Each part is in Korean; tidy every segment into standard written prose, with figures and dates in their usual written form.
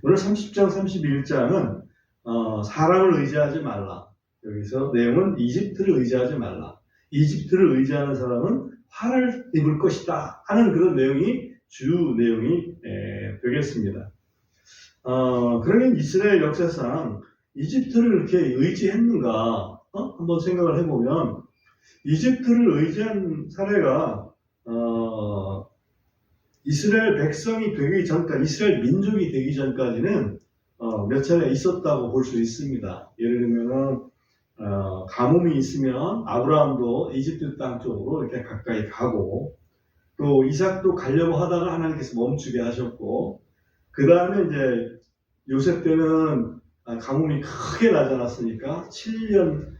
오늘 30장, 31장은 사람을 의지하지 말라. 여기서 내용은 이집트를 의지하지 말라. 이집트를 의지하는 사람은 화를 입을 것이다 하는 그런 내용이 주 내용이 되겠습니다. 그러면 이스라엘 역사상 이집트를 이렇게 의지했는가? 한번 생각을 해보면 이집트를 의지한 사례가 이스라엘 백성이 되기 전까지, 이스라엘 민족이 되기 전까지는 몇 차례 있었다고 볼 수 있습니다. 예를 들면 가뭄이 있으면 아브라함도 이집트 땅 쪽으로 이렇게 가까이 가고, 또 이삭도 가려고 하다가 하나님께서 멈추게 하셨고, 그 다음에 이제 요셉 때는 가뭄이 크게 나지 않았으니까 7년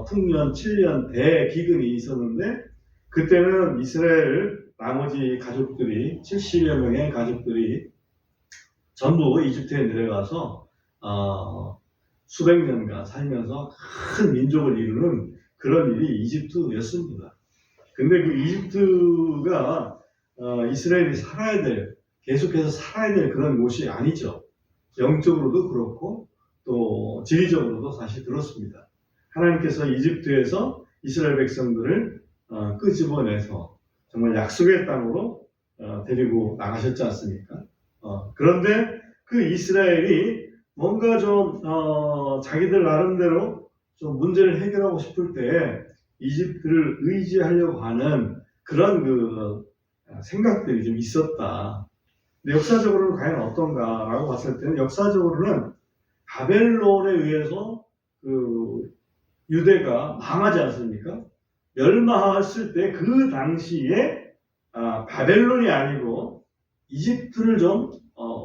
풍년 7년 대기근이 있었는데, 그때는 이스라엘 나머지 가족들이 70여 명의 가족들이 전부 이집트에 내려가서 수백 년간 살면서 큰 민족을 이루는 그런 일이 이집트였습니다. 근데 그 이집트가 이스라엘이 계속해서 살아야 될 그런 곳이 아니죠. 영적으로도 그렇고 또 지리적으로도 사실 그렇습니다. 하나님께서 이집트에서 이스라엘 백성들을 끄집어내서 정말 약속의 땅으로 데리고 나가셨지 않습니까? 그런데 그 이스라엘이 뭔가 좀 자기들 나름대로 좀 문제를 해결하고 싶을 때 이집트를 의지하려고 하는 그런 그 생각들이 좀 있었다. 근데 역사적으로는 과연 어떤가라고 봤을 때는, 역사적으로는 바벨론에 의해서 그 유대가 망하지 않습니까? 멸망했을 때 그 당시에 바벨론이 아니고 이집트를 좀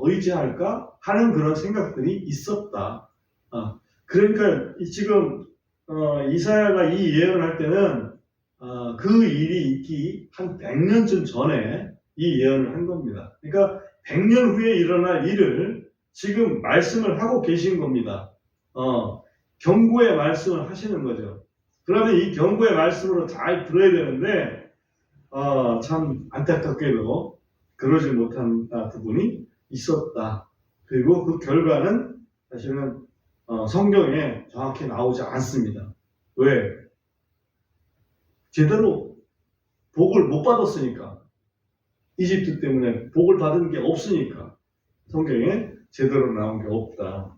의지할까 하는 그런 생각들이 있었다. 그러니까 지금 이사야가 이 예언을 할 때는 그 일이 있기 한 100년쯤 전에 이 예언을 한 겁니다. 그러니까 100년 후에 일어날 일을 지금 말씀을 하고 계신 겁니다. 경고의 말씀을 하시는 거죠. 그러면 이 경고의 말씀으로 잘 들어야 되는데 참 안타깝게도 그러지 못한 부분이 있었다. 그리고 그 결과는 사실은 성경에 정확히 나오지 않습니다. 왜? 제대로 복을 못 받았으니까. 이집트 때문에 복을 받은 게 없으니까 성경에 제대로 나온 게 없다.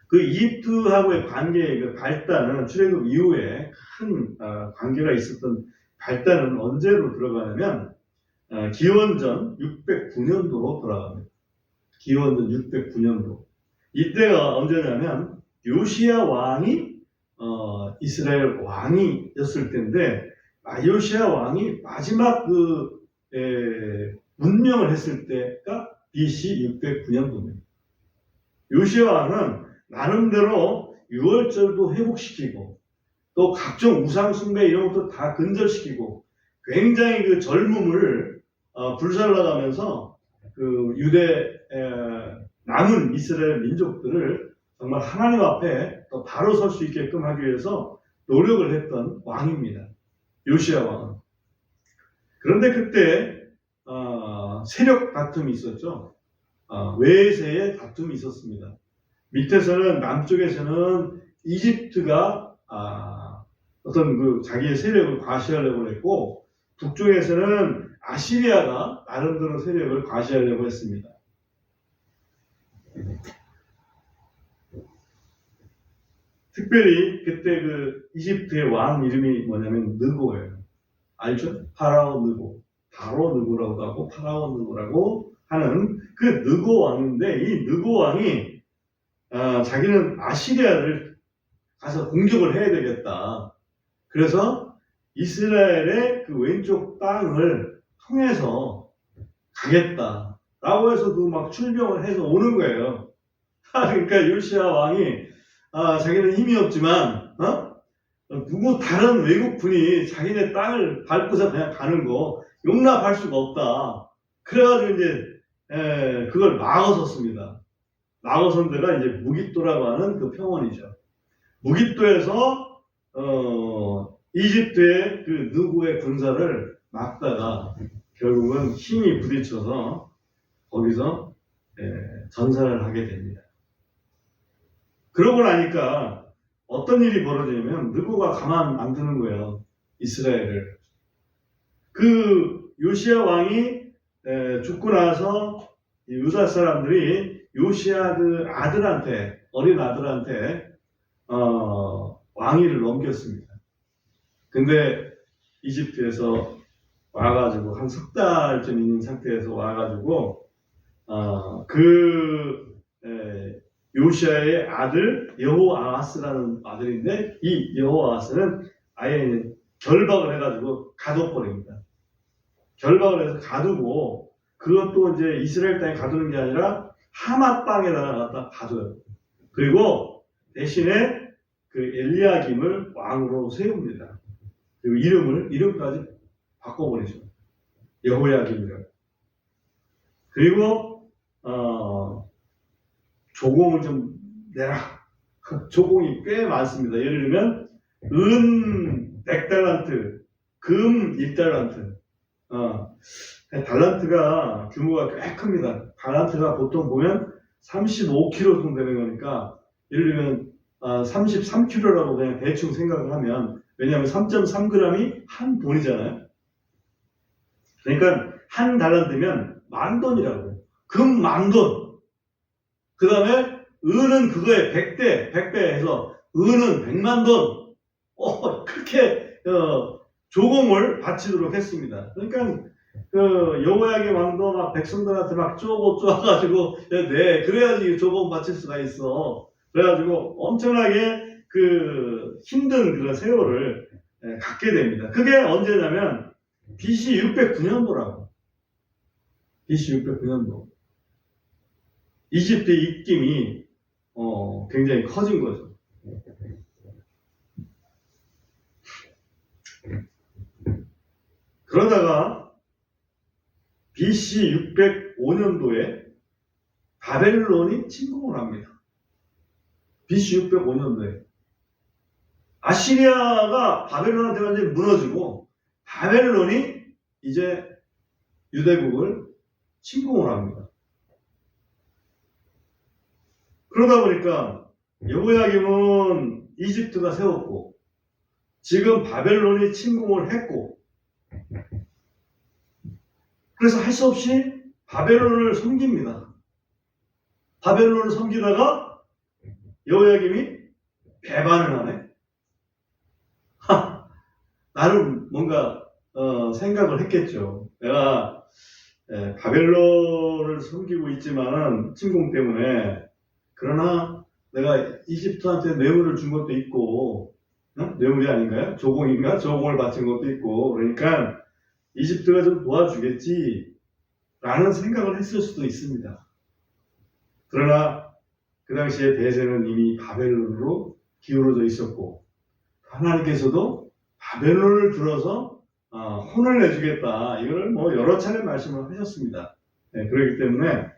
그 이집트하고의 관계의 그 발단은 출애굽 이후에 큰 관계가 있었던 발단은 언제로 들어가냐면 기원전 609년도로 돌아갑니다. 기원전 609년도. 이때가 언제냐면 요시야 왕이 이스라엘 왕이었을 때인데, 요시야 왕이 마지막 문명을 했을 때가 BC 609년도입니다. 요시야 왕은 나름대로 유월절도 회복시키고 또 각종 우상 숭배 이런 것도 다 근절시키고 굉장히 그 젊음을 불살라가면서 그 유대 남은 이스라엘 민족들을 정말 하나님 앞에 또 바로 설 수 있게끔 하기 위해서 노력을 했던 왕입니다. 요시야 왕은. 그런데 그때 세력 다툼이 있었죠. 외세의 다툼이 있었습니다. 밑에서는, 남쪽에서는 이집트가 어떤 그 자기의 세력을 과시하려고 했고, 북쪽에서는 아시리아가 나름대로 세력을 과시하려고 했습니다. 특별히 그때 그 이집트의 왕 이름이 뭐냐면 느고예요. 알죠? 파라오 느고. 바로 느고라고도 하고 파라오 느고라고 하는 그 느고 왕인데, 이 느고 왕이 자기는 아시리아를 가서 공격을 해야 되겠다. 그래서 이스라엘의 그 왼쪽 땅을 통해서 가겠다라고 해서 그 막 출병을 해서 오는 거예요. 그러니까 요시야 왕이 자기는 힘이 없지만 누구 다른 외국군이 자기네 땅을 밟고서 그냥 가는 거 용납할 수가 없다. 그래가지고 이제 그걸 막아섰습니다. 막아선 데가 이제 무깃도라고 하는 그 평원이죠. 무깃도에서 이집트의 그 느고의 군사를 막다가 결국은 힘이 부딪혀서 거기서 전사를 하게 됩니다. 그러고 나니까 어떤 일이 벌어지냐면 느고가 가만 안 두는 거예요. 이스라엘을. 그 요시야 왕이 죽고 나서 유다 사람들이 요시야 아들한테, 어린 아들한테 왕위를 넘겼습니다. 근데 이집트에서 와가지고 한 석 달쯤 있는 상태에서 와가지고 요시야의 아들 여호아하스라는 아들인데, 이 여호아하스는 아예 결박을 해가지고 가둬버립니다. 결박을 해서 가두고, 그것도 이제 이스라엘 땅에 가두는 게 아니라 하맛 땅에다가 갖다 가둬요. 그리고 대신에 그 엘리야김을 왕으로 세웁니다. 그리고 이름까지 바꿔버리죠. 여호야김이라고. 그리고 조공을 좀 내라. 조공이 꽤 많습니다. 예를 들면 은 100달란트, 금 1달란트. 달란트가 규모가 꽤 큽니다. 달란트가 보통 보면 35kg 정도 되는 거니까, 예를 들면 33kg라고 그냥 대충 생각을 하면, 왜냐하면 3.3g이 한 돈이잖아요. 그러니까 한 달란트면 만 돈이라고. 금 만 돈. 그 다음에 은은 그거에 100배 해서 은은 100만 돈. 그렇게 조공을 바치도록 했습니다. 그러니까 여호야김 왕도 막 백성들한테 막 쪼아가지고, 네, 그래야지 조공 바칠 수가 있어. 그래가지고 엄청나게 힘든 그런 세월을 갖게 됩니다. 그게 언제냐면 BC 609년도라고. BC 609년도. 이집트의 입김이 굉장히 커진 거죠. 그러다가 BC 605년도에 바벨론이 침공을 합니다. BC 605년도에 아시리아가 바벨론한테 완전히 무너지고, 바벨론이 이제 유대국을 침공을 합니다. 그러다 보니까 여호야김은 이집트가 세웠고, 지금 바벨론이 침공을 했고, 그래서 할 수 없이 바벨론을 섬깁니다. 바벨론을 섬기다가 여호야김이 배반을 하네. 나름 뭔가 생각을 했겠죠. 내가 바벨론을 섬기고 있지만은 침공 때문에, 그러나 내가 이집트한테 뇌물을 준 것도 있고, 뇌물이 아닌가요? 조공인가? 조공을 바친 것도 있고, 그러니까 이집트가 좀 도와주겠지 라는 생각을 했을 수도 있습니다. 그러나 그 당시에 대세는 이미 바벨론으로 기울어져 있었고, 하나님께서도 바벨론을 들어서 혼을 내주겠다, 이걸 여러 차례 말씀을 하셨습니다. 그렇기 때문에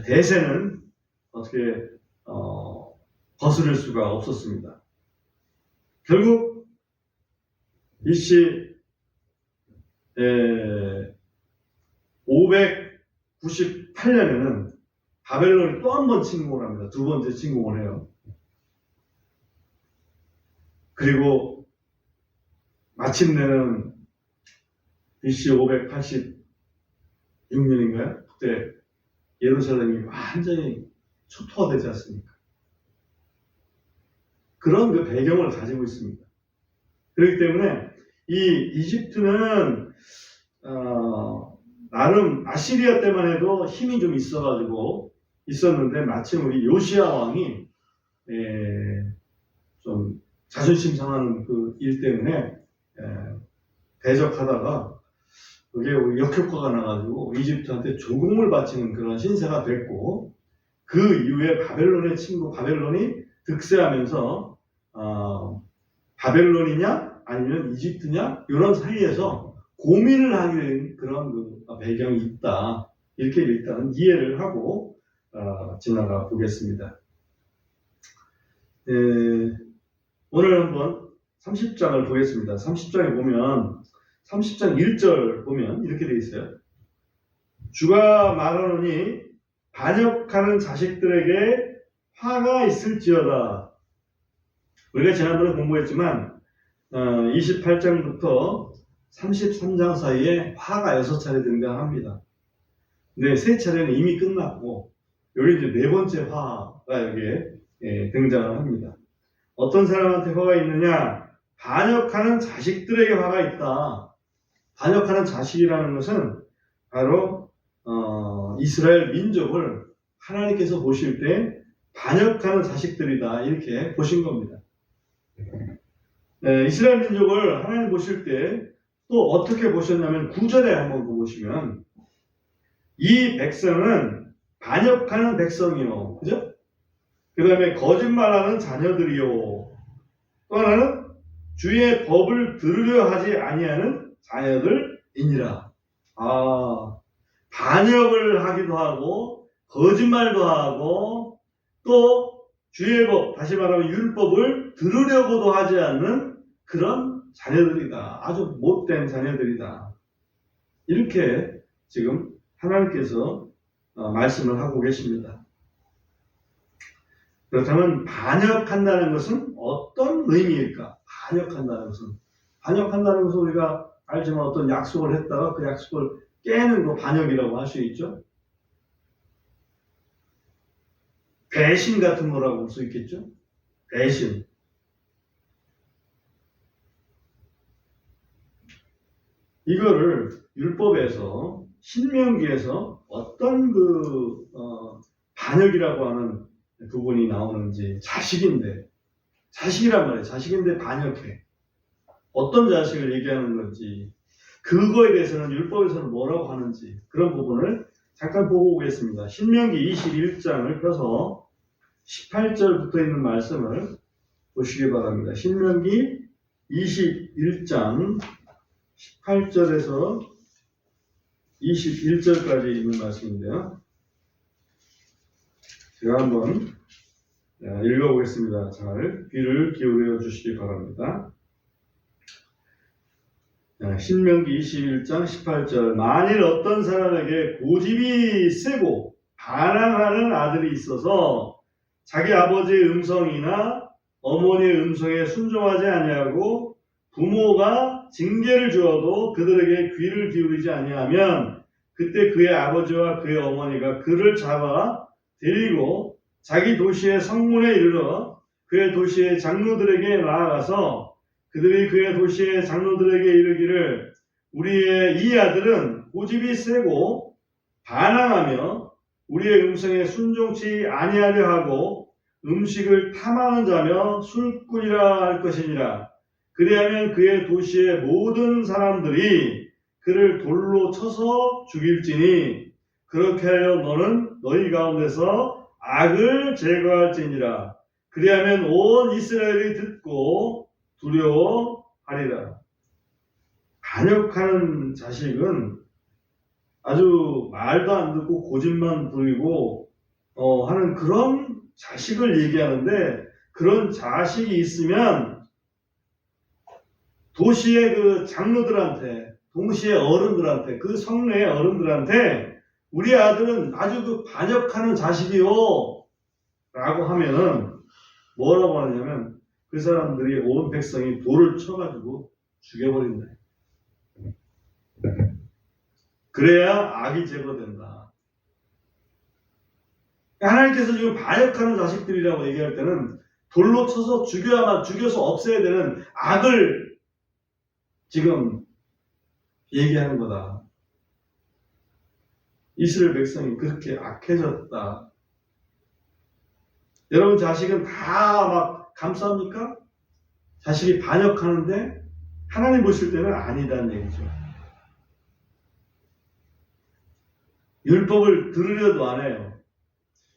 대세는 어떻게 거스를 수가 없었습니다. 결국 BC 598년에는 바벨론이 또 한 번 침공을 합니다. 두 번째 침공을 해요. 그리고 마침내는 BC 586년인가요? 그때 예루살렘이 완전히 초토화되지 않습니까? 그런 그 배경을 가지고 있습니다. 그렇기 때문에 이 이집트는 나름 아시리아 때만 해도 힘이 좀 있었는데, 마침 우리 요시야 왕이 좀 자존심 상하는 그 일 때문에 대적하다가 그게 역효과가 나가지고 이집트한테 조공을 바치는 그런 신세가 됐고, 그 이후에 바벨론이 득세하면서 바벨론이냐 아니면 이집트냐, 이런 사이에서 고민을 하게 된 그런 배경이 있다, 이렇게 일단 이해를 하고 지나가 보겠습니다. 오늘 한번 30장을 보겠습니다. 30장에 보면 30장 1절 보면 이렇게 되어 있어요. 주가 말하노니 반역하는 자식들에게 화가 있을지어다. 우리가 지난번에 공부했지만 28장부터 33장 사이에 화가 6차례 등장합니다. 근데 3차례는 이미 끝났고 여기 이제 4번째 화가 여기에 등장을 합니다. 어떤 사람한테 화가 있느냐? 반역하는 자식들에게 화가 있다. 반역하는 자식이라는 것은 바로 이스라엘 민족을 하나님께서 보실 때 반역하는 자식들이다 이렇게 보신 겁니다. 이스라엘 민족을 하나님 보실 때 또 어떻게 보셨냐면 9절에 한번 보시면 이 백성은 반역하는 백성이요. 그죠? 그 다음에 거짓말하는 자녀들이요. 또 하나는 주의 법을 들으려 하지 아니하는 자녀들이니라. 반역을 하기도 하고 거짓말도 하고 또 주의 법, 다시 말하면 율법을 들으려고도 하지 않는 그런 자녀들이다. 아주 못된 자녀들이다. 이렇게 지금 하나님께서 말씀을 하고 계십니다. 그렇다면 반역한다는 것은 어떤 의미일까? 반역한다는 것은 우리가 알지만 어떤 약속을 했다가 그 약속을 깨는 거 반역이라고 할 수 있죠. 배신 같은 거라고 볼 수 있겠죠. 배신. 이거를 율법에서 신명기에서 어떤 반역이라고 하는 부분이 나오는지 자식이란 말이에요. 자식인데 반역해. 어떤 자식을 얘기하는 건지 그거에 대해서는 율법에서는 뭐라고 하는지 그런 부분을 잠깐 보고 오겠습니다. 신명기 21장을 펴서 18절부터 있는 말씀을 보시기 바랍니다. 신명기 21장 18절에서 21절까지 있는 말씀인데요. 제가 한번 읽어보겠습니다. 잘 귀를 기울여 주시기 바랍니다. 신명기 21장 18절 만일 어떤 사람에게 고집이 세고 반항하는 아들이 있어서 자기 아버지의 음성이나 어머니의 음성에 순종하지 아니하고 부모가 징계를 주어도 그들에게 귀를 기울이지 아니하면 그때 그의 아버지와 그의 어머니가 그를 잡아 데리고 자기 도시의 성문에 이르러 그의 도시의 장로들에게 나아가서 그들이 그의 도시의 장로들에게 이르기를 우리의 이 아들은 고집이 세고 반항하며 우리의 음성에 순종치 아니하려 하고 음식을 탐하는 자며 술꾼이라 할 것이니라. 그리하면 그의 도시의 모든 사람들이 그를 돌로 쳐서 죽일지니 그렇게 하여 너는 너희 가운데서 악을 제거할지니라. 그리하면 온 이스라엘이 듣고 두려워하리라. 반역하는 자식은 아주 말도 안 듣고 고집만 부리고 하는 그런 자식을 얘기하는데 그런 자식이 있으면 도시의 그 장로들한테 동시의 어른들한테 그 성내의 어른들한테 우리 아들은 아주 그 반역하는 자식이요 라고 하면은 뭐라고 하냐면 그 사람들이 온 백성이 돌을 쳐가지고 죽여버린다. 그래야 악이 제거된다. 하나님께서 지금 반역하는 자식들이라고 얘기할 때는 돌로 쳐서 죽여서 없애야 되는 악을 지금 얘기하는 거다. 이스라엘 백성이 그렇게 악해졌다. 여러분 자식은 다 막 감쌉니까? 자식이 반역하는데 하나님 보실 때는 아니다는 얘기죠. 율법을 들으려도 안 해요.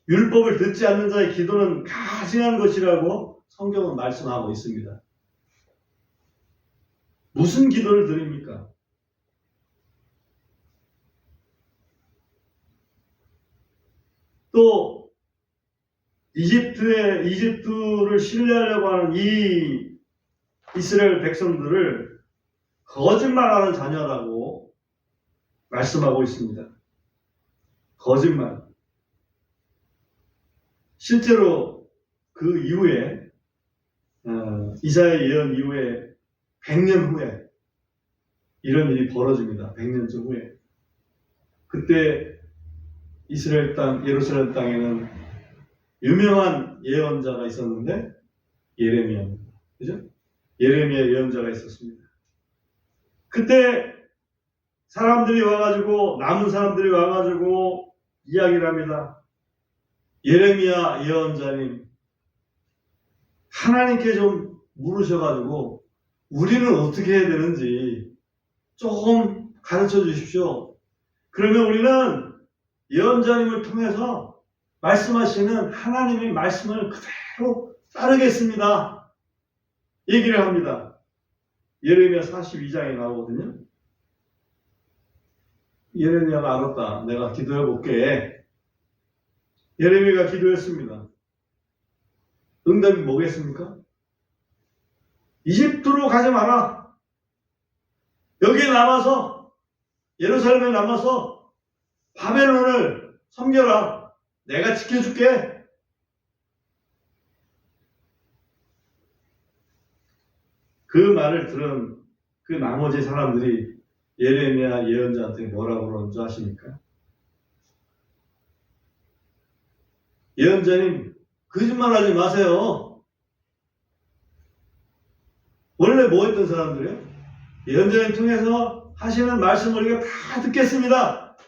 율법을 듣지 않는 자의 기도는 가증한 것이라고 성경은 말씀하고 있습니다. 무슨 기도를 드립니까? 또 이집트를 신뢰하려고 하는 이 이스라엘 백성들을 거짓말하는 자녀라고 말씀하고 있습니다. 거짓말. 실제로 그 이후에 이사야 예언 이후에 100년 후에 이런 일이 벌어집니다. 100년쯤 후에. 그때 이스라엘 땅, 예루살렘 땅에는 유명한 예언자가 있었는데 예레미야입니다. 그죠? 예레미야 예언자가 있었습니다. 그때 사람들이 와가지고, 남은 사람들이 와가지고 이야기를 합니다. 예레미야 예언자님, 하나님께 좀 물으셔가지고 우리는 어떻게 해야 되는지 조금 가르쳐 주십시오. 그러면 우리는 예언자님을 통해서 말씀하시는 하나님의 말씀을 그대로 따르겠습니다. 얘기를 합니다. 예레미야 42장에 나오거든요. 예레미야가 알았다. 내가 기도해 볼게. 예레미야가 기도했습니다. 응답이 뭐겠습니까? 이집트로 가지 마라. 여기에 남아서, 예루살렘에 남아서 바벨론을 섬겨라. 내가 지켜줄게. 그 말을 들은 그 나머지 사람들이 예레미야 예언자한테 뭐라고 그러는 줄 아십니까? 예언자님, 거짓말하지 마세요. 원래 뭐 했던 사람들이요? 예언자님 통해서 하시는 말씀을 우리가 다 듣겠습니다.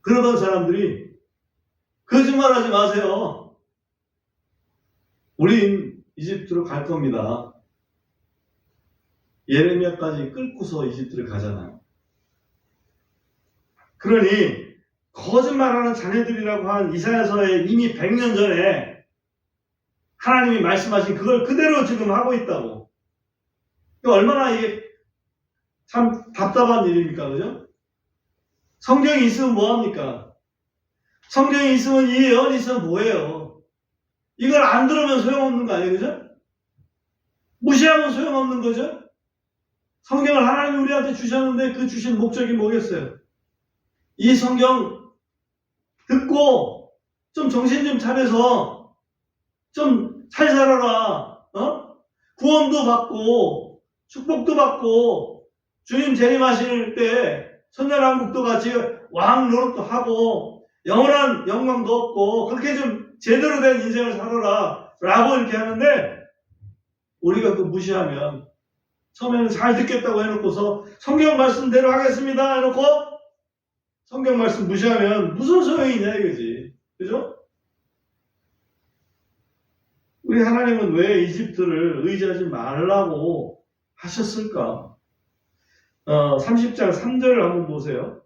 그러던 사람들이 거짓말하지 마세요. 우린 이집트로 갈 겁니다. 예레미야까지 끌고서 이집트를 가잖아요. 그러니 거짓말하는 자녀들이라고 한 이사야서에 이미 100년 전에 하나님이 말씀하신 그걸 그대로 지금 하고 있다고. 얼마나 이게 참 답답한 일입니까? 그죠? 성경이 있으면 뭐합니까? 성경이 있으면 이 예언이 있으면 뭐예요? 이걸 안 들으면 소용없는 거 아니에요? 그죠? 무시하면 소용없는 거죠? 성경을 하나님이 우리한테 주셨는데 그 주신 목적이 뭐겠어요? 이 성경 듣고 좀 정신 좀 차려서 좀 잘 살아라. 구원도 받고 축복도 받고 주님 재림하실 때 천년왕국도 같이 왕 노릇도 하고 영원한 영광도 얻고 그렇게 좀 제대로 된 인생을 살아라 라고 이렇게 하는데 우리가 그 무시하면 처음에는 잘 듣겠다고 해놓고서 성경 말씀대로 하겠습니다 해놓고 성경 말씀 무시하면 무슨 소용이냐 이거지. 그죠? 우리 하나님은 왜 이집트를 의지하지 말라고 하셨을까? 30장 3절을 한번 보세요.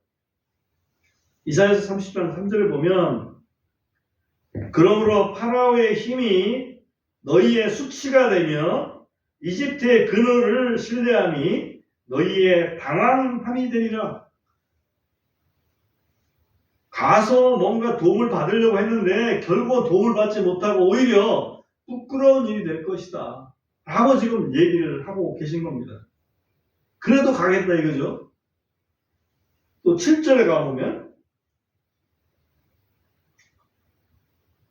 이사야서 30장 3절을 보면 그러므로 파라오의 힘이 너희의 수치가 되며 이집트의 근호를 신뢰함이 너희의 당황함이 되리라. 가서 뭔가 도움을 받으려고 했는데 결국 도움을 받지 못하고 오히려 부끄러운 일이 될 것이다 라고 지금 얘기를 하고 계신 겁니다. 그래도 가겠다 이거죠. 또 7절에 가보면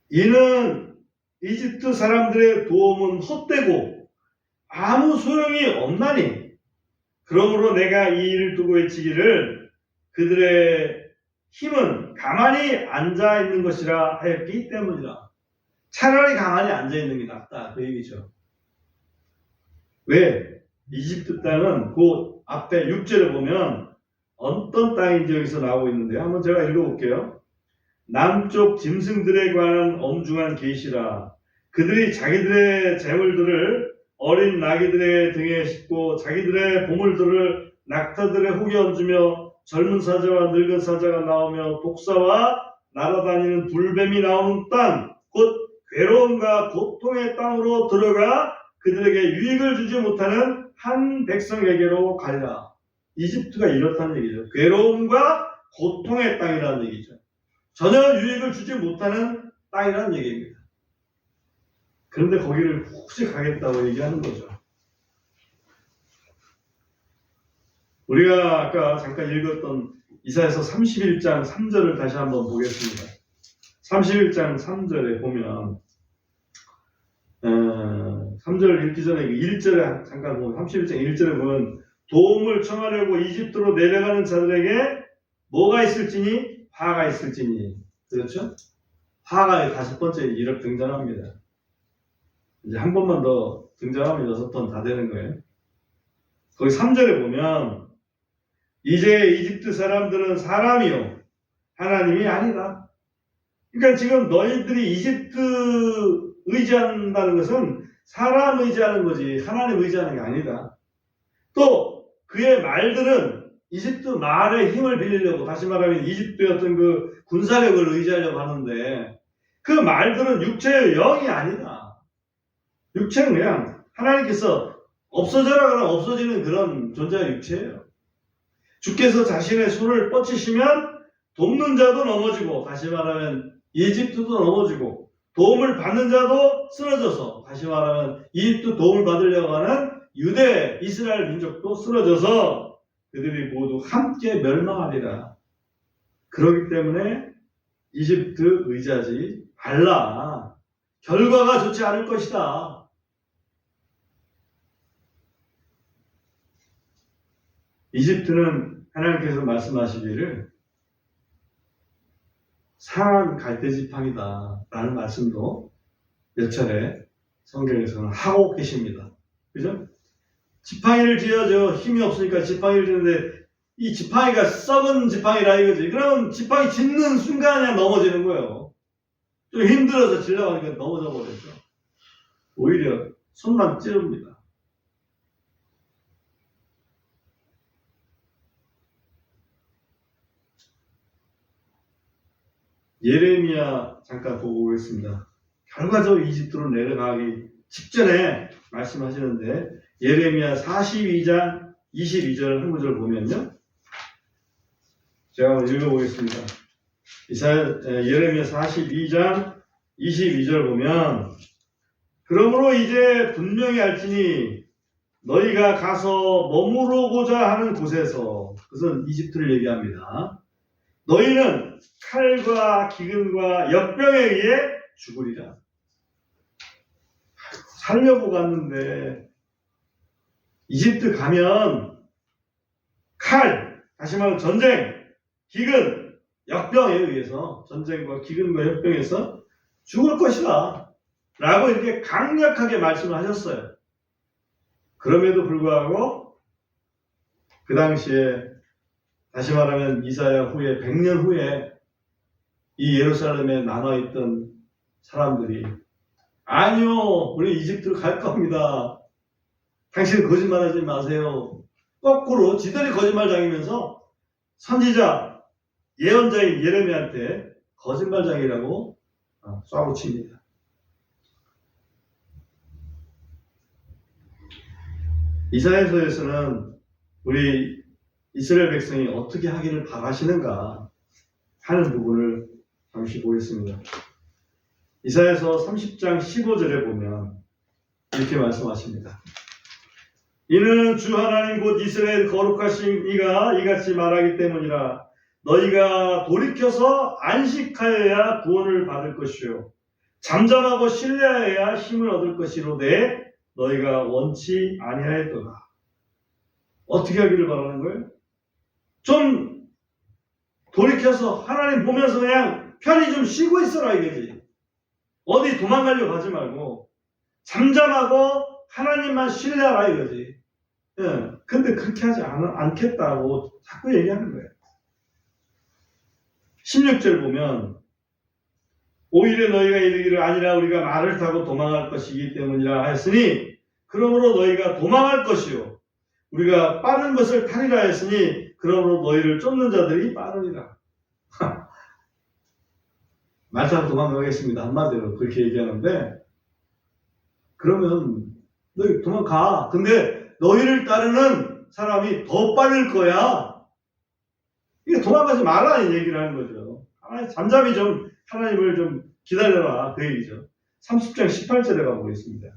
이는 이집트 사람들의 도움은 헛되고 아무 소용이 없나니 그러므로 내가 이 일을 두고 외치기를 그들의 힘은 가만히 앉아있는 것이라 하였기 때문이라. 차라리 가만히 앉아있는 게 낫다 그 얘기죠. 왜? 이집트 땅은 그 앞에 6절에 보면 어떤 땅인지 여기서 나오고 있는데요. 한번 제가 읽어볼게요. 남쪽 짐승들에 관한 엄중한 계시라. 그들이 자기들의 재물들을 어린 나귀들의 등에 싣고 자기들의 보물들을 낙타들의 혹에 얹으며 젊은 사자와 늙은 사자가 나오며 독사와 날아다니는 불뱀이 나오는 땅, 곧 괴로움과 고통의 땅으로 들어가 그들에게 유익을 주지 못하는 한 백성에게로 가리라. 이집트가 이렇다는 얘기죠. 괴로움과 고통의 땅이라는 얘기죠. 전혀 유익을 주지 못하는 땅이라는 얘기입니다. 그런데 거기를 혹시 가겠다고 얘기하는 거죠. 우리가 아까 잠깐 읽었던 이사야서 31장 3절을 다시 한번 보겠습니다. 31장 3절에 보면 3절 읽기 전에 1절에 잠깐 보면 31장 1절에 보면 도움을 청하려고 이집트로 내려가는 자들에게 뭐가 있을지니 화가 있을지니. 그렇죠? 화가 다섯 번째 이렇게 등장합니다. 이제 한 번만 더 등장하면 6번 다 되는 거예요. 거기 3절에 보면 이제 이집트 사람들은 사람이요 하나님이 아니다. 그러니까 지금 너희들이 이집트 의지한다는 것은 사람 의지하는 거지 하나님 의지하는 게 아니다. 또 그의 말들은 이집트 말의 힘을 빌리려고, 다시 말하면 이집트의 어떤 그 군사력을 의지하려고 하는데 그 말들은 육체의 영이 아니다. 육체는 그냥 하나님께서 없어져라 그러면 없어지는 그런 존재의 육체예요. 주께서 자신의 손을 뻗치시면 돕는 자도 넘어지고, 다시 말하면 이집트도 넘어지고, 도움을 받는 자도 쓰러져서, 다시 말하면 이집트 도움을 받으려고 하는 유대 이스라엘 민족도 쓰러져서 그들이 모두 함께 멸망하리라. 그렇기 때문에 이집트 의지하지 말라. 결과가 좋지 않을 것이다. 이집트는 하나님께서 말씀하시기를 상한 갈대지팡이다 라는 말씀도 몇 차례 성경에서는 하고 계십니다. 그죠? 지팡이를 쥐어줘. 힘이 없으니까 지팡이를 쥐는데 이 지팡이가 썩은 지팡이라 이거지. 그러면 지팡이 짚는 순간에 넘어지는 거예요. 좀 힘들어서 쥐려고 하니까 넘어져 버렸죠. 오히려 손만 찌릅니다. 예레미야 잠깐 보고 오겠습니다. 결과적으로 이집트로 내려가기 직전에 말씀하시는데 예레미야 42장 22절 한 구절 보면요. 제가 한번 읽어보겠습니다. 예레미야 42장 22절 보면 그러므로 이제 분명히 알지니 너희가 가서 머무르고자 하는 곳에서, 그것은 이집트를 얘기합니다. 너희는 칼과 기근과 역병에 의해 죽으리라. 살려고 갔는데 이집트 가면 칼, 다시 말하면 전쟁, 기근, 역병에 의해서, 전쟁과 기근과 역병에서 죽을 것이다 라고 이렇게 강력하게 말씀을 하셨어요. 그럼에도 불구하고 그 당시에, 다시 말하면 이사야 후에 100년 후에 이 예루살렘에 나눠있던 사람들이 아니요, 우리 이집트로 갈 겁니다. 당신은 거짓말하지 마세요. 거꾸로 지들이 거짓말장이면서 선지자, 예언자인 예레미야한테 거짓말장이라고 쏴붙입니다. 이사야서에서는 우리 이스라엘 백성이 어떻게 하기를 바라시는가 하는 부분을 잠시 보겠습니다. 이사야서 30장 15절에 보면 이렇게 말씀하십니다. 이는 주 하나님 곧 이스라엘 거룩하신 이가 이같이 말하기 때문이라. 너희가 돌이켜서 안식하여야 구원을 받을 것이요 잠잠하고 신뢰하여야 힘을 얻을 것이로되 너희가 원치 아니하였도다. 어떻게 하기를 바라는 거예요? 좀 돌이켜서 하나님 보면서 그냥 편히 좀 쉬고 있어라 이거지. 어디 도망가려고 하지 말고 잠잠하고 하나님만 신뢰하라 이거지. 예. 근데 그렇게 하지 않겠다고 자꾸 얘기하는 거예요. 16절 보면 오히려 너희가 이르기를 아니라 우리가 말을 타고 도망할 것이기 때문이라 하였으니 그러므로 너희가 도망할 것이요 우리가 빠른 것을 타리라 했으니 그러므로 너희를 쫓는 자들이 빠르리라. 말 타고 도망가겠습니다. 한마디로 그렇게 얘기하는데 그러면 너희 도망가. 근데 너희를 따르는 사람이 더 빠를 거야. 이게 도망가지 말라 이 얘기를 하는 거죠. 잠잠히 좀 하나님을 좀 기다려라 그 얘기죠. 30장 18절에 가보겠습니다.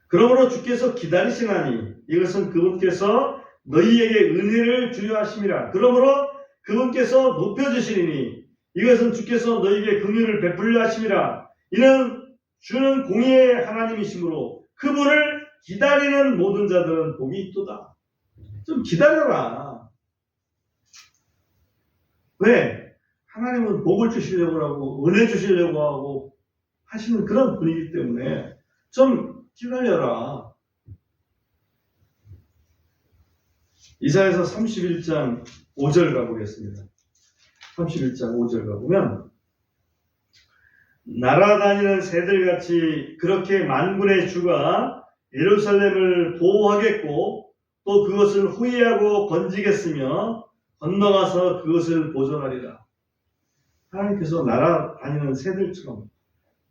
그러므로 주께서 기다리시나니 이것은 그분께서 너희에게 은혜를 주려 하심이라. 그러므로 그분께서 높여주시리니 이것은 주께서 너희에게 긍휼을 베풀려 하심이라. 이는 주는 공의의 하나님이시므로 그분을 기다리는 모든 자들은 복이 있도다. 좀 기다려라. 왜? 하나님은 복을 주시려고 하고 은혜 주시려고 하고 하시는 그런 분이기 때문에 좀 기다려라. 이사야서 31장 5절 가보겠습니다. 31장 5절 가보면 날아다니는 새들같이 그렇게 만군의 주가 예루살렘을 보호하겠고 또 그것을 후회하고 건지겠으며 건너가서 그것을 보존하리라. 하나님께서 날아다니는 새들처럼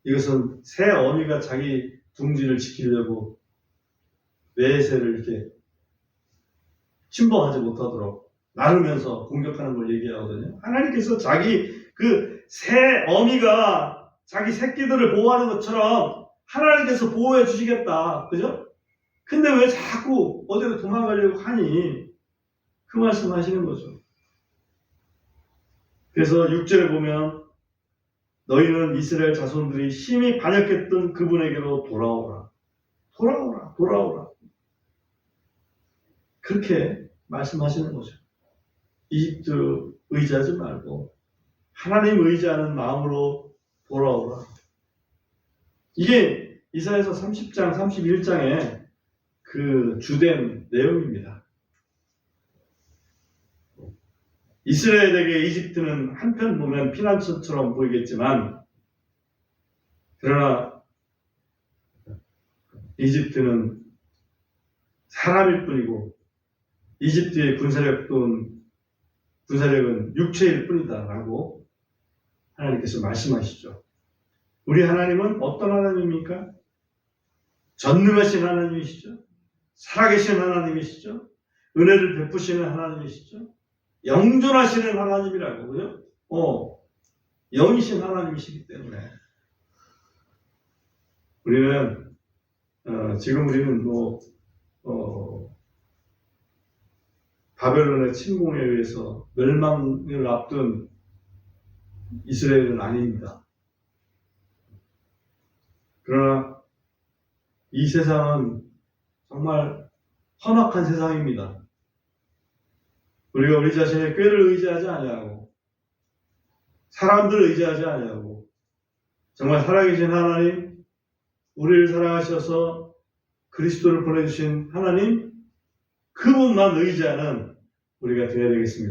이것은 새 어미가 자기 둥지를 지키려고 외새를 이렇게 침범하지 못하도록 나르면서 공격하는 걸 얘기하거든요. 하나님께서 자기 그 새 어미가 자기 새끼들을 보호하는 것처럼 하나님께서 보호해 주시겠다. 그죠? 근데 왜 자꾸 어디로 도망가려고 하니? 그 말씀 하시는 거죠. 그래서 6절에 보면 너희는 이스라엘 자손들이 심히 반역했던 그분에게로 돌아오라. 돌아오라. 돌아오라. 그렇게 말씀하시는 거죠. 이집트 의지하지 말고 하나님 의지하는 마음으로 돌아오라. 이게 이사야서 30장, 31장의 그 주된 내용입니다. 이스라엘에게 이집트는 한편 보면 피난처처럼 보이겠지만 그러나 이집트는 사람일 뿐이고 이집트의 군사력은 육체일 뿐이다라고 하나님께서 말씀하시죠. 우리 하나님은 어떤 하나님입니까? 전능하신 하나님이시죠. 살아계신 하나님이시죠. 은혜를 베푸시는 하나님이시죠. 영존하시는 하나님이라고, 그죠? 영이신 하나님이시기 때문에 우리는 지금 우리는 바벨론의 침공에 의해서 멸망을 앞둔 이스라엘은 아닙니다. 그러나 이 세상은 정말 험악한 세상입니다. 우리가 우리 자신의 꾀를 의지하지 아니하고 사람들을 의지하지 아니하고 정말 살아계신 하나님, 우리를 사랑하셔서 그리스도를 보내주신 하나님, 그분만 의지하는 우리가 되어야 되겠습니다.